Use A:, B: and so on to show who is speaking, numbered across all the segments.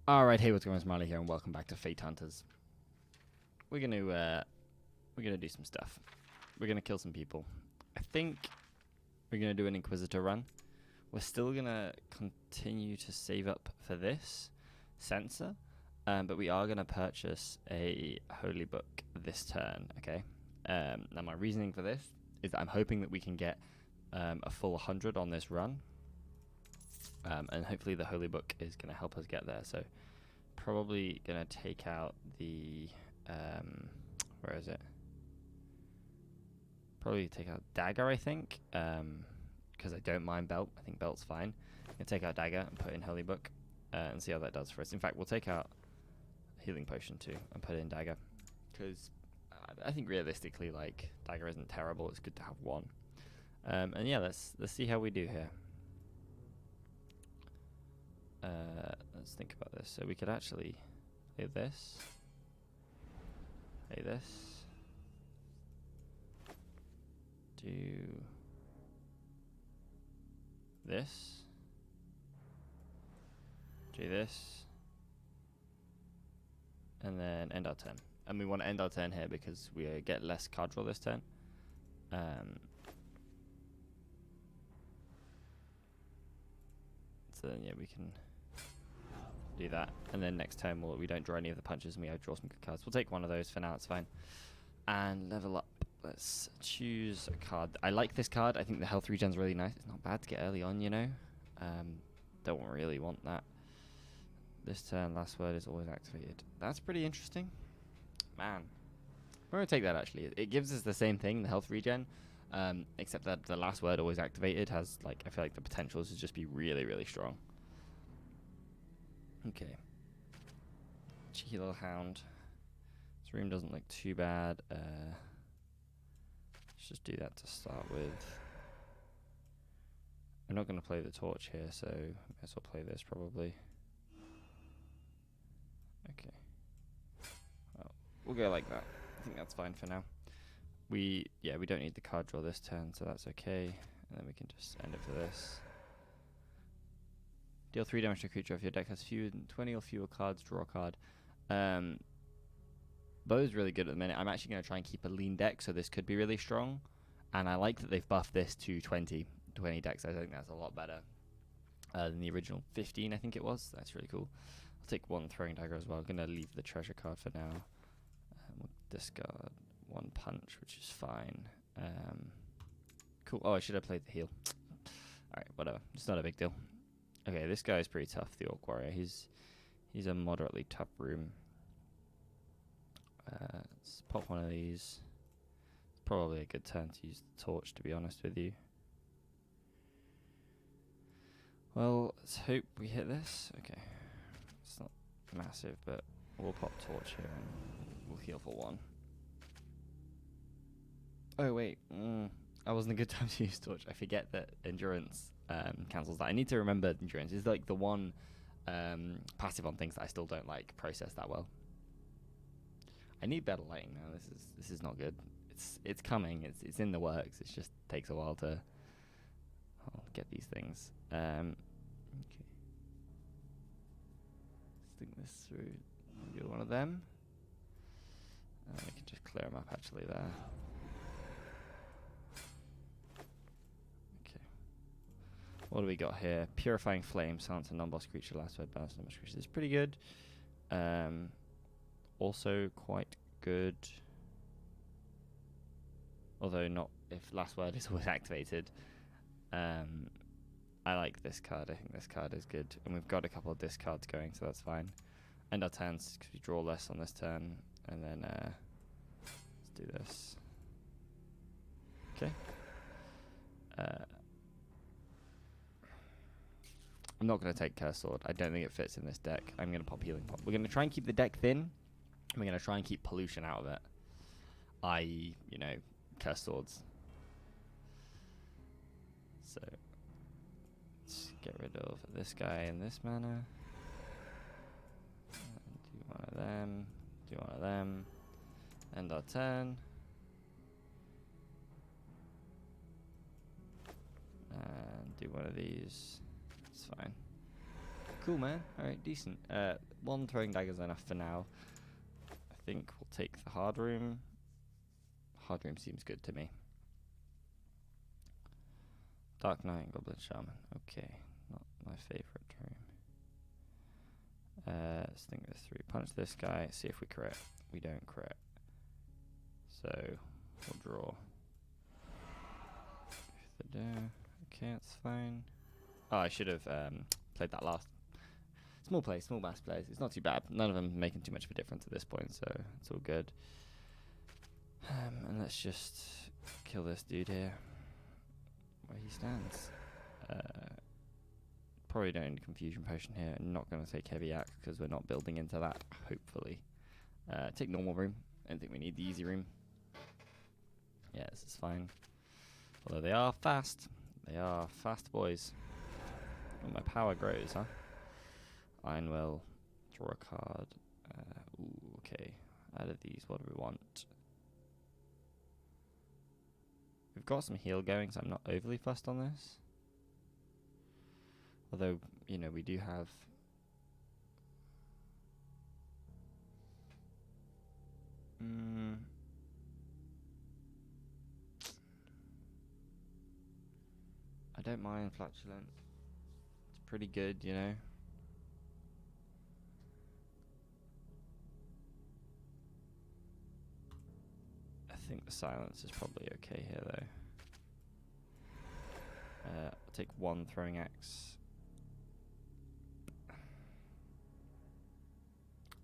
A: Alright, hey, what's going on? It's Marley here, and welcome back to Fate Hunters. We're gonna do some stuff. We're gonna kill some people. I think we're gonna do an Inquisitor run. We're still gonna continue to save up for this sensor, but we are gonna purchase a holy book this turn. Okay. Now my reasoning for this is that I'm hoping that we can get a full 100 on this run. And hopefully the Holy Book is going to help us get there. So probably going to take out the... where is it? Probably take out Dagger, I think. Because I don't mind Belt. I think Belt's fine. I'm going to take out Dagger and put in Holy Book. And see how that does for us. In fact, we'll take out Healing Potion too. And put in Dagger. Because I think realistically, like, Dagger isn't terrible. It's good to have one. And yeah, let's see how we do here. Let's think about this. So we could actually play this, do this, do this, and then end our turn. And we want to end our turn here because we get less card draw this turn. So then, yeah, we can do that, and then next turn we don't draw any of the punches and we draw some good cards. We'll take one of those for now, it's fine. And level up. Let's choose a card. I like this card. I think the health regen's really nice. It's not bad to get early on, you know. Don't really want that. This turn, last word is always activated. That's pretty interesting. Man. We're going to take that, actually. It gives us the same thing, the health regen, except that the last word always activated has, like, I feel like the potential is to just be really, really strong. Okay. Cheeky little hound. This room doesn't look too bad. Let's just do that to start with. I'm not going to play the torch here, so I guess I'll play this probably. Okay. Well, we'll go like that. I think that's fine for now. We don't need the card draw this turn, so that's okay. And then we can just end it for this. Deal 3 damage to a creature if your deck has fewer than 20 or fewer cards, draw a card. Bow's really good at the minute. I'm actually going to try and keep a lean deck, so this could be really strong. And I like that they've buffed this to 20 decks. I think that's a lot better than the original 15, I think it was. That's really cool. I'll take one Throwing Dagger as well. I'm going to leave the treasure card for now. We'll discard one punch, which is fine. Cool. Oh, I should have played the heal. Alright, whatever. It's not a big deal. Okay, this guy is pretty tough, the Orc Warrior. He's a moderately tough room. Let's pop one of these. It's probably a good turn to use the torch, to be honest with you. Well, let's hope we hit this. Okay. It's not massive, but we'll pop torch here and we'll heal for one. Oh, wait. That wasn't a good time to use torch. I forget that endurance cancels that. I need to remember endurance. It's like the one passive on things that I still don't like process that well. I need better lighting now. This is not good. It's coming. It's in the works. It just takes a while to get these things. Okay. Let's think this through. Do one of them. We can just clear them up actually there. What do we got here? Purifying Flame, silence a non-boss creature, last word, balance non-boss creature. This is pretty good. Also quite good. Although not if last word is always activated. I like this card. I think this card is good. And we've got a couple of discards going, so that's fine. End our turns because we draw less on this turn. And then let's do this. Okay. I'm not going to take Curse Sword. I don't think it fits in this deck. I'm going to pop Healing Pot. We're going to try and keep the deck thin. And we're going to try and keep pollution out of it. I.e., you know, Curse Swords. So, let's get rid of this guy in this manner. Do one of them. Do one of them. End our turn. And do one of these. It's fine. Cool, man. Alright, decent. One throwing dagger's enough for now. I think we'll take the hard room. Hard room seems good to me. Dark Knight and Goblin Shaman. Okay, not my favorite room. Let's think this through. Punch this guy, see if we crit. We don't crit. So, we'll draw. Okay, that's fine. Oh, I should have played that last. Small play, small mass plays. It's not too bad. None of them making too much of a difference at this point, so it's all good. And let's just kill this dude here. Where he stands. Probably don't need a confusion potion here. I'm not going to take heavy axe because we're not building into that, hopefully. Take normal room. I don't think we need the easy room. Yeah, this is fine. Although they are fast. They are fast boys. Oh, my power grows, huh? Iron Will. Draw a card. Ooh, okay. Out of these, what do we want? We've got some heal going, so I'm not overly fussed on this. Although, you know, we do have... I don't mind Flatulence. It's pretty good, you know. I think the silence is probably okay here, though. I'll take one throwing axe.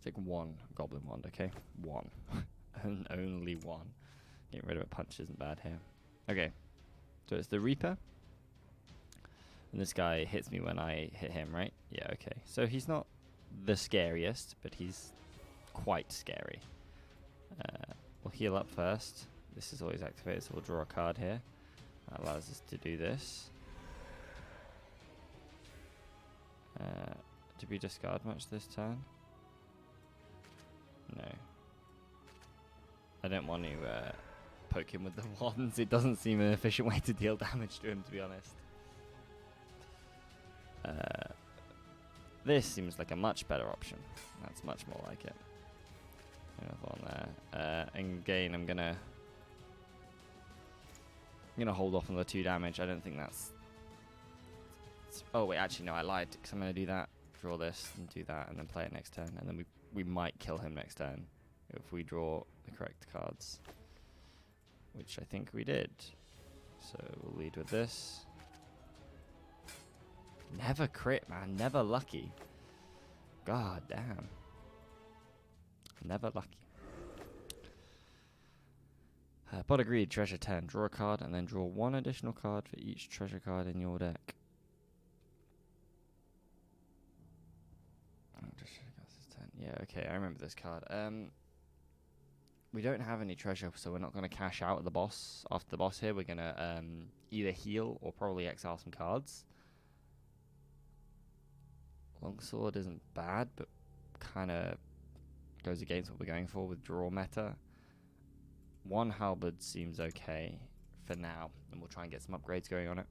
A: Take one goblin wand, okay? One. And only one. Getting rid of a punch isn't bad here. Okay. So it's the Reaper. And this guy hits me when I hit him, right? Yeah, okay. So he's not the scariest, but he's quite scary. We'll heal up first. This is always activated, so we'll draw a card here. That allows us to do this. Did we discard much this turn? No. I don't want to poke him with the wands. It doesn't seem an efficient way to deal damage to him, to be honest. This seems like a much better option. That's much more like it. Another one there. And again, I'm gonna hold off on the 2 damage. I don't think that's... Oh wait, actually no, I lied, because I'm gonna do that, draw this, and do that, and then play it next turn, and then we might kill him next turn if we draw the correct cards, which I think we did. So we'll lead with this. Never crit, man. Never lucky. God damn. Never lucky. But agreed, treasure 10. Draw a card and then draw 1 additional card for each treasure card in your deck. Yeah, okay, I remember this card. We don't have any treasure, so we're not going to cash out at the boss. After the boss here, we're going to either heal or probably exile some cards. Longsword isn't bad, but kind of goes against what we're going for with draw meta. 1 halberd seems okay for now, and we'll try and get some upgrades going on it.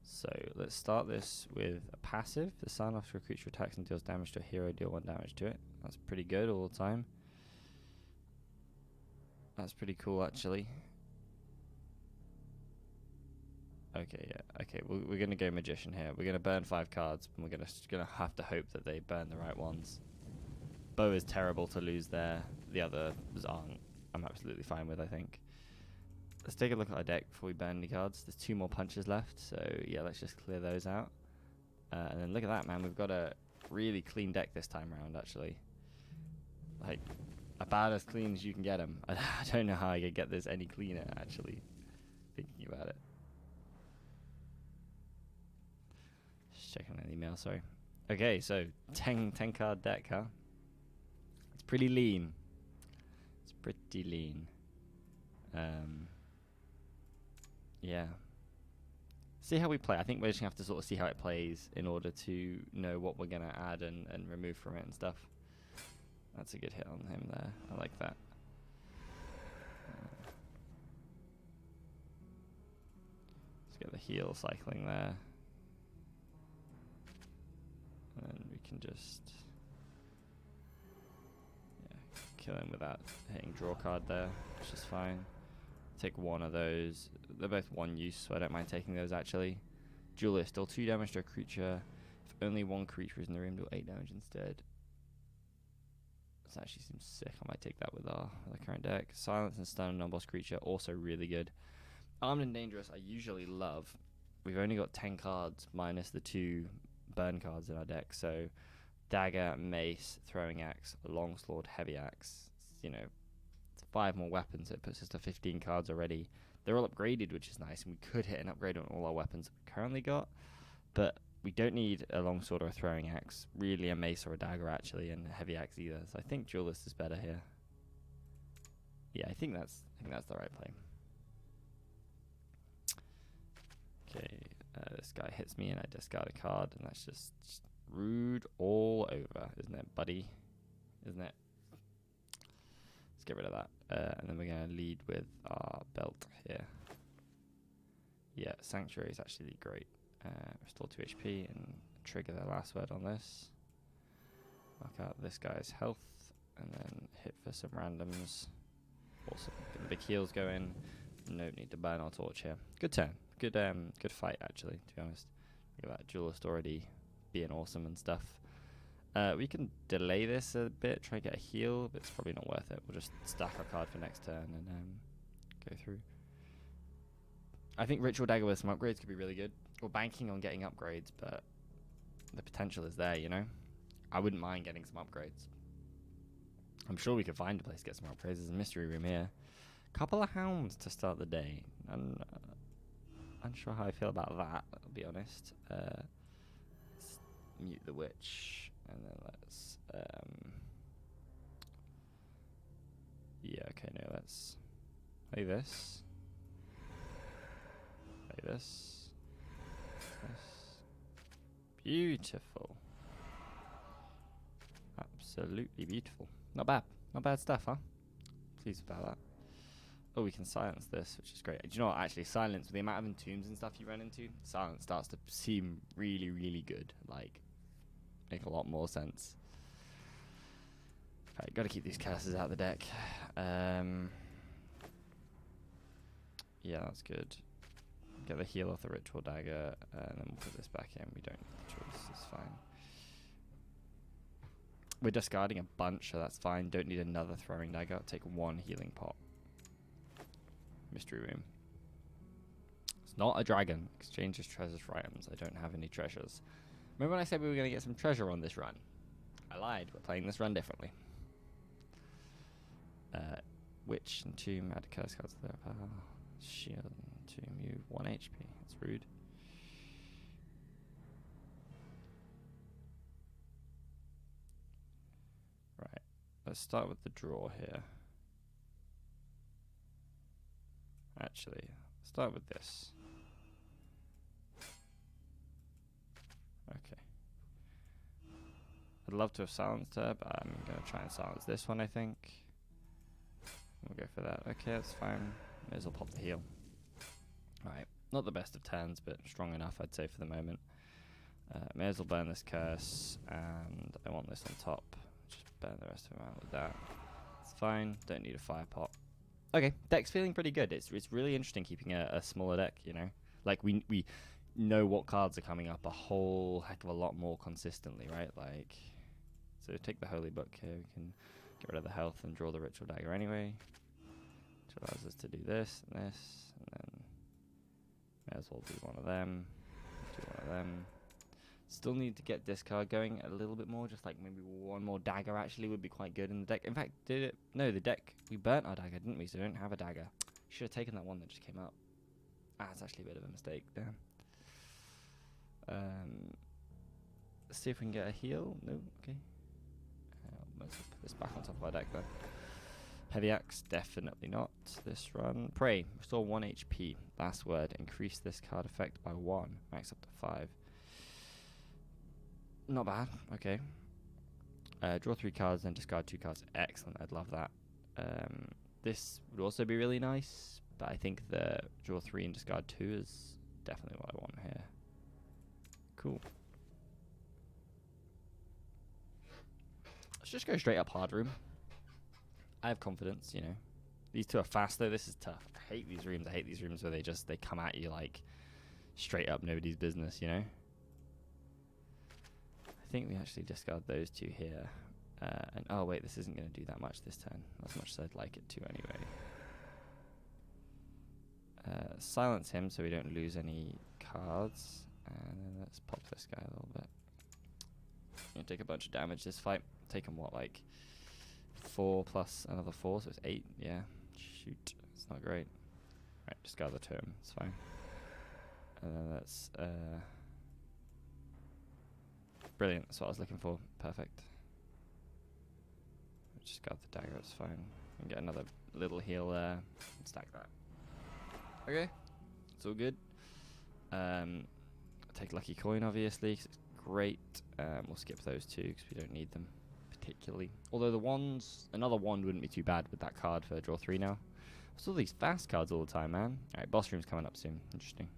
A: So let's start this with a passive. The sun after a creature attacks and deals damage to a hero, deal 1 damage to it. That's pretty good all the time. That's pretty cool, actually. Okay, yeah. Okay, we're going to go Magician here. We're going to burn 5 cards, and we're gonna have to hope that they burn the right ones. Bow is terrible to lose there. The others aren't. I'm absolutely fine with, I think. Let's take a look at our deck before we burn any cards. There's 2 more punches left, so yeah, let's just clear those out. And then look at that, man. We've got a really clean deck this time around, actually. Like, about as clean as you can get them. I don't know how I could get this any cleaner, actually, thinking about it. Just checking an email, sorry. Okay, so 10 card deck, huh? It's pretty lean. It's pretty lean. Yeah. See how we play. I think we're just going to have to sort of see how it plays in order to know what we're going to add and remove from it and stuff. That's a good hit on him there. I like that. Let's get the heal cycling there. can just kill him without hitting draw card there, which is fine. Take one of those. They're both one use, so I don't mind taking those actually. Duelist, deal 2 damage to a creature. If only one creature is in the room, deal 8 damage instead. This actually seems sick. I might take that with our current deck. Silence and stun a non-boss creature, also really good. Armed and Dangerous, I usually love. We've only got 10 cards minus the 2 burn cards in our deck, so dagger, mace, throwing axe, longsword, heavy axe. You know, it's 5 more weapons. So it puts us to 15 cards already. They're all upgraded, which is nice, and we could hit an upgrade on all our weapons we currently got, but we don't need a longsword or a throwing axe, really a mace or a dagger actually, and a heavy axe either. So I think Duelist is better here. Yeah, I think that's the right play. Okay, this guy hits me and I discard a card, and that's just rude all over, isn't it, buddy? Isn't it? Let's get rid of that. And then we're going to lead with our belt here. Yeah, Sanctuary is actually great. Restore 2 HP and trigger the last word on this. Mark out this guy's health and then hit for some randoms. Awesome. Get the big heals going. No need to burn our torch here. Good turn. Good fight actually, to be honest. Look at that Duelist already being awesome and stuff. We can delay this a bit, try and get a heal, but it's probably not worth it. We'll just stack our card for next turn and go through. I think Ritual Dagger with some upgrades could be really good. We're banking on getting upgrades, but the potential is there, you know? I wouldn't mind getting some upgrades. I'm sure we could find a place to get some upgrades. There's a mystery room here. Couple of hounds to start the day. I'm unsure how I feel about that, I'll be honest. Let's mute the witch, and then let's... yeah, okay, no, let's play this. Play this. This. Beautiful. Absolutely beautiful. Not bad. Not bad stuff, huh? Pleased about that. Oh, we can silence this, which is great. Do you know what? Actually, silence, with the amount of entombs and stuff you run into, silence starts to seem really, really good. Like, make a lot more sense. Right, gotta keep these curses out of the deck. Yeah, that's good. Get the heal off the Ritual Dagger, and then we'll put this back in. We don't need the choice, it's fine. We're discarding a bunch, so that's fine. Don't need another Throwing Dagger. Take 1 healing pot. Mystery room. It's not a dragon. Exchanges treasures for items. I don't have any treasures. Remember when I said we were going to get some treasure on this run? I lied. We're playing this run differently. Witch and Tomb. Add curse cards there. Shield and Tomb. You 1 HP. That's rude. Right. Let's start with the draw here. Actually, start with this. Okay. I'd love to have silenced her, but I'm going to try and silence this one, I think. We'll go for that. Okay, that's fine. May as well pop the heal. Alright. Not the best of turns, but strong enough, I'd say, for the moment. May as well burn this curse, and I want this on top. Just burn the rest of them out with that. It's fine. Don't need a fire pot. Okay, deck's feeling pretty good. It's really interesting keeping a smaller deck, you know? Like, we know what cards are coming up a whole heck of a lot more consistently, right? Like, so take the Holy Book here. We can get rid of the health and draw the Ritual Dagger anyway, which allows us to do this and this, and then may as well do one of them, do one of them. Still need to get discard going a little bit more, just like maybe 1 more dagger actually would be quite good in the deck. In fact, no, the deck, we burnt our dagger, didn't we? So we don't have a dagger. Should have taken that one that just came up. It's actually a bit of a mistake, damn. Let's see if we can get a heal. No, okay. Let's put this back on top of our deck then. Heavy Axe, definitely not this run. Pray, restore 1 HP. Last word, increase this card effect by 1. Max up to 5. Not bad, okay. Draw 3 cards, then discard 2 cards. Excellent, I'd love that. This would also be really nice, but I think the draw 3 and discard 2 is definitely what I want here. Cool. just go straight up hard room. I have confidence, you know. These two are fast though. This is tough. I hate these rooms. I hate these rooms where they come at you like straight up nobody's business, you know. I think we actually discard those two here. And oh wait, this isn't going to do that much this turn. As much as I'd like it to anyway. Silence him so we don't lose any cards. And then let's pop this guy a little bit. Gonna take a bunch of damage this fight. Take him what, like 4 plus another 4, so it's 8. Yeah, shoot, it's not great. Right, discard the term. It's fine. And then that's brilliant. That's what I was looking for. Perfect. Just got the dagger. It's fine. And get another little heal there. And stack that. Okay, it's all good. Take lucky coin, obviously, 'cause it's great. We'll skip those two because we don't need them particularly. Although the wands, another wand wouldn't be too bad with that card for draw 3 now. What's all these fast cards all the time, man? All right, boss room's coming up soon. Interesting.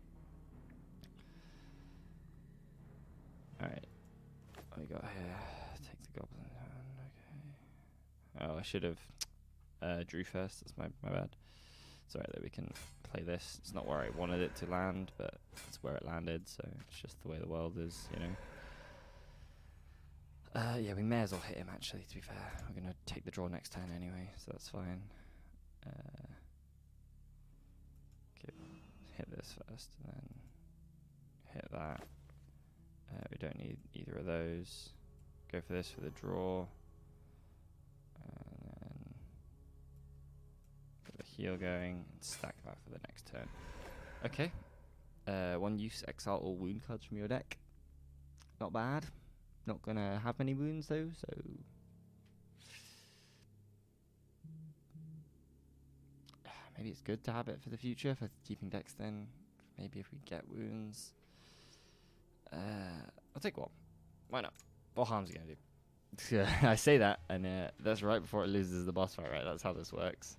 A: All right, what we got here? Take the goblin down. Okay. Oh, I should have drew first. That's my bad. It's alright that we can play this. It's not where I wanted it to land, but it's where it landed, so it's just the way the world is, you know. Yeah, we may as well hit him, actually, to be fair. We're going to take the draw next turn anyway, so that's fine. Okay, hit this first, and then hit that. We don't need either of those. Go for this for the draw. And then get the heal going, and stack that for the next turn. Okay. One use, exile all wound cards from your deck. Not bad. Not gonna have many wounds though, so maybe it's good to have it for the future for keeping decks then. Maybe if we get wounds. I'll take one. Why not? What harm's it gonna do? I say that, and that's right before it loses the boss fight, right? That's how this works.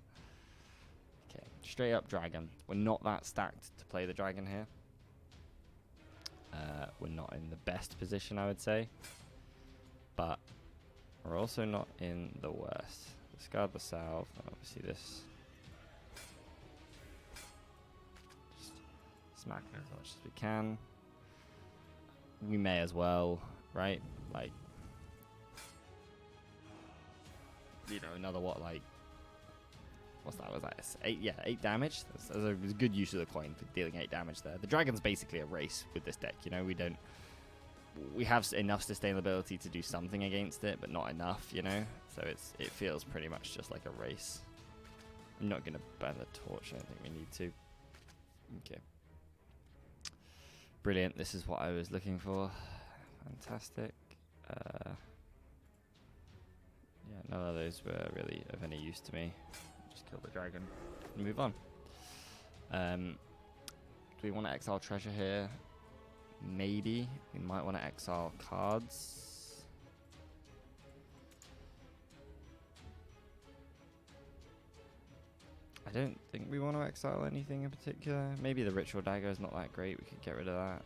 A: Okay, straight up dragon. We're not that stacked to play the dragon here. We're not in the best position, I would say. But we're also not in the worst. Discard the salve, and obviously this. Just smack it as much as we can. We may as well, right? Like, you know, another what, like, what's that? Was that 8? Yeah, 8 damage. That's a good use of the coin for dealing 8 damage there. The dragon's basically a race with this deck. You know, we have enough sustainability to do something against it, but not enough. You know, so it feels pretty much just like a race. I'm not gonna burn the torch. I don't think we need to. Okay. Brilliant. This is what I was looking for. Fantastic. Yeah, none of those were really of any use to me. Just kill the dragon and move on. Do we want to exile treasure here? Maybe. We might want to exile cards. I don't think we want to exile anything in particular. Maybe the ritual dagger is not that great. We could get rid of that.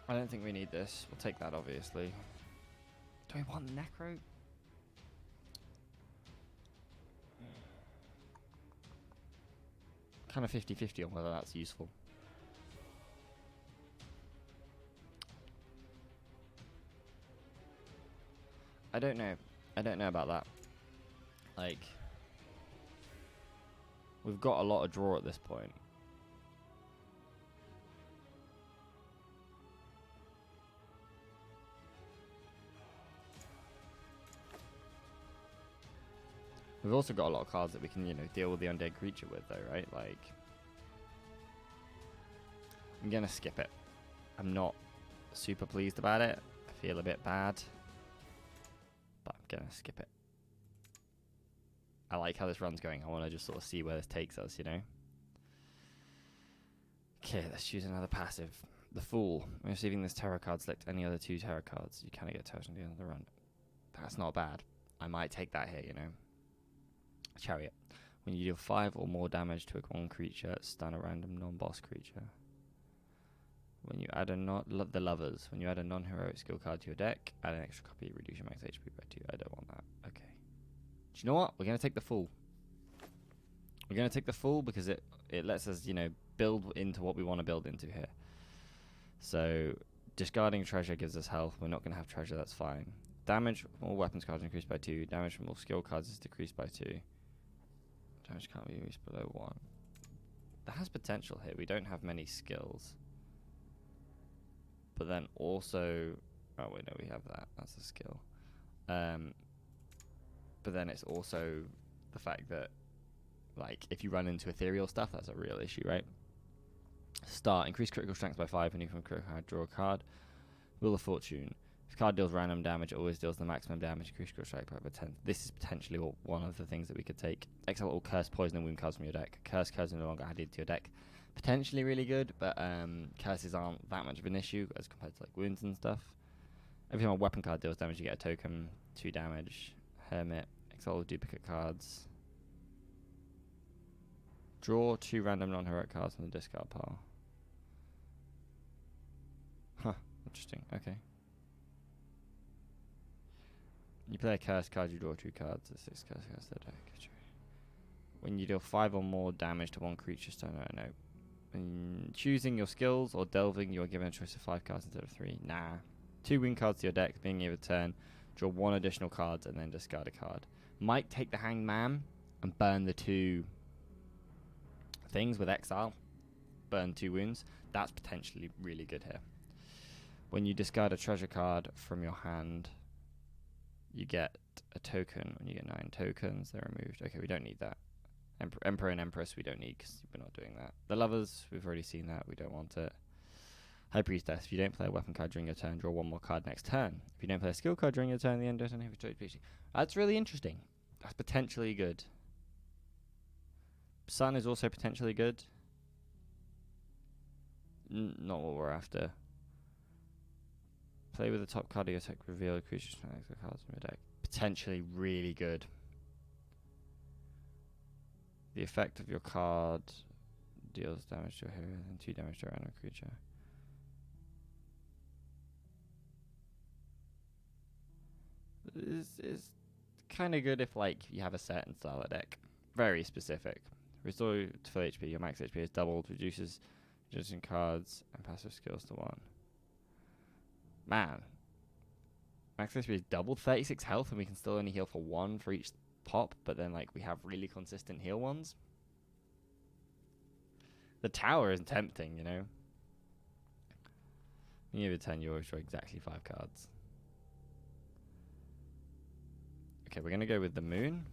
A: I don't think we need this. We'll take that, obviously. Do we want necro? Kind of 50-50 on whether that's useful. I don't know. I don't know about that. Like, we've got a lot of draw at this point. We've also got a lot of cards that we can, you know, deal with the undead creature with, though, right? Like, I'm gonna skip it. I'm not super pleased about it. I feel a bit bad, but I'm gonna skip it. I like how this run's going. I want to just sort of see where this takes us, you know? Okay, let's choose another passive. The Fool. When receiving this tarot card, select any other 2 tarot cards. You cannot get touched at the end of the run. That's not bad. I might take that here, you know? Chariot. When you deal 5 or more damage to one creature, stun a random non-boss creature. When you add the lovers. When you add a non-heroic skill card to your deck, add an extra copy, reduce your max HP by 2. I don't want that. Okay. Do you know what? We're gonna take the Fool. We're gonna take the Fool because it lets us, you know, build into what we want to build into here. So discarding treasure gives us health. We're not gonna have treasure. That's fine. Damage from all weapons cards increased by 2. Damage from all skill cards is decreased by 2. Damage can't be used below 1. That has potential here. We don't have many skills. But then also... Oh, wait, no, we have that. That's a skill. But then it's also the fact that, like, if you run into ethereal stuff, that's a real issue, right? Start. Increase critical strength by 5 when you from critical card. Draw a card. Wheel of Fortune. If a card deals random damage, it always deals the maximum damage. Increase critical strength by 10. This is potentially one of the things that we could take. Exile all curse, poison, and wound cards from your deck. Curse cards are no longer added to your deck. Potentially really good, but curses aren't that much of an issue as compared to like wounds and stuff. Every time a weapon card deals damage, you get a token. 2 damage. Hermit. Exile all duplicate cards. Draw 2 random non-heroic cards from the discard pile. Huh. Interesting. Okay. You play a curse card, you draw 2 cards. 6 curse cards to the deck. When you deal 5 or more damage to one creature, no. When choosing your skills or delving, you are given a choice of 5 cards instead of 3. Nah. 2 win cards to your deck, being able to turn, draw 1 additional card, and then discard a card. Might take the Hanged Man and burn the 2 things with exile. Burn 2 wounds. That's potentially really good here. When you discard a treasure card from your hand, you get a token. When you get 9 tokens, they're removed. Okay, we don't need that. Emperor and Empress we don't need because we're not doing that. The Lovers, we've already seen that. We don't want it. High Priestess, if you don't play a weapon card during your turn, draw 1 more card next turn. If you don't play a skill card during your turn, the end doesn't have a choice. That's really interesting. That's potentially good. Sun is also potentially good. Not what we're after. Play with the top card of your deck, reveal creatures from extra cards from your deck. Potentially really good. The effect of your card deals damage to a hero and 2 damage to a random creature. Is kind of good if like you have a certain style of deck. Very specific. Restore to full HP. Your max HP is doubled. Reduces cards and passive skills to 1. Man. Max HP is doubled. 36 health and we can still only heal for 1 for each pop, but then like we have really consistent heal ones. The tower is tempting, you know. You give it 10, you always draw exactly 5 cards. Okay, we're gonna go with the Moon,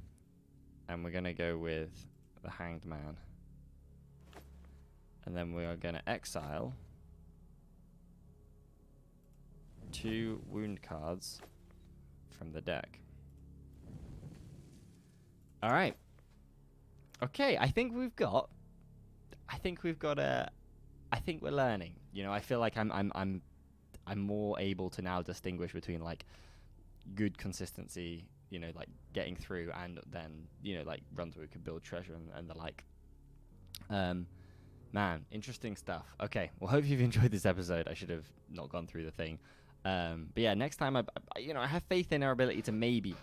A: and we're gonna go with the Hanged Man, and then we are gonna exile 2 wound cards from the deck. All right. Okay, I think we're learning. You know, I feel like I'm more able to now distinguish between like good consistency, you know, like getting through, and then, you know, like runs where we could build treasure and the like. Man, interesting stuff. Okay, well, hope you've enjoyed this episode. I should have not gone through the thing. But yeah, next time I have faith in our ability to maybe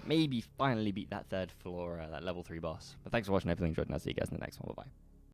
A: finally beat that 3rd floor, that level 3 boss. But thanks for watching. Hopefully you enjoyed, and I'll see you guys in the next one. Bye bye.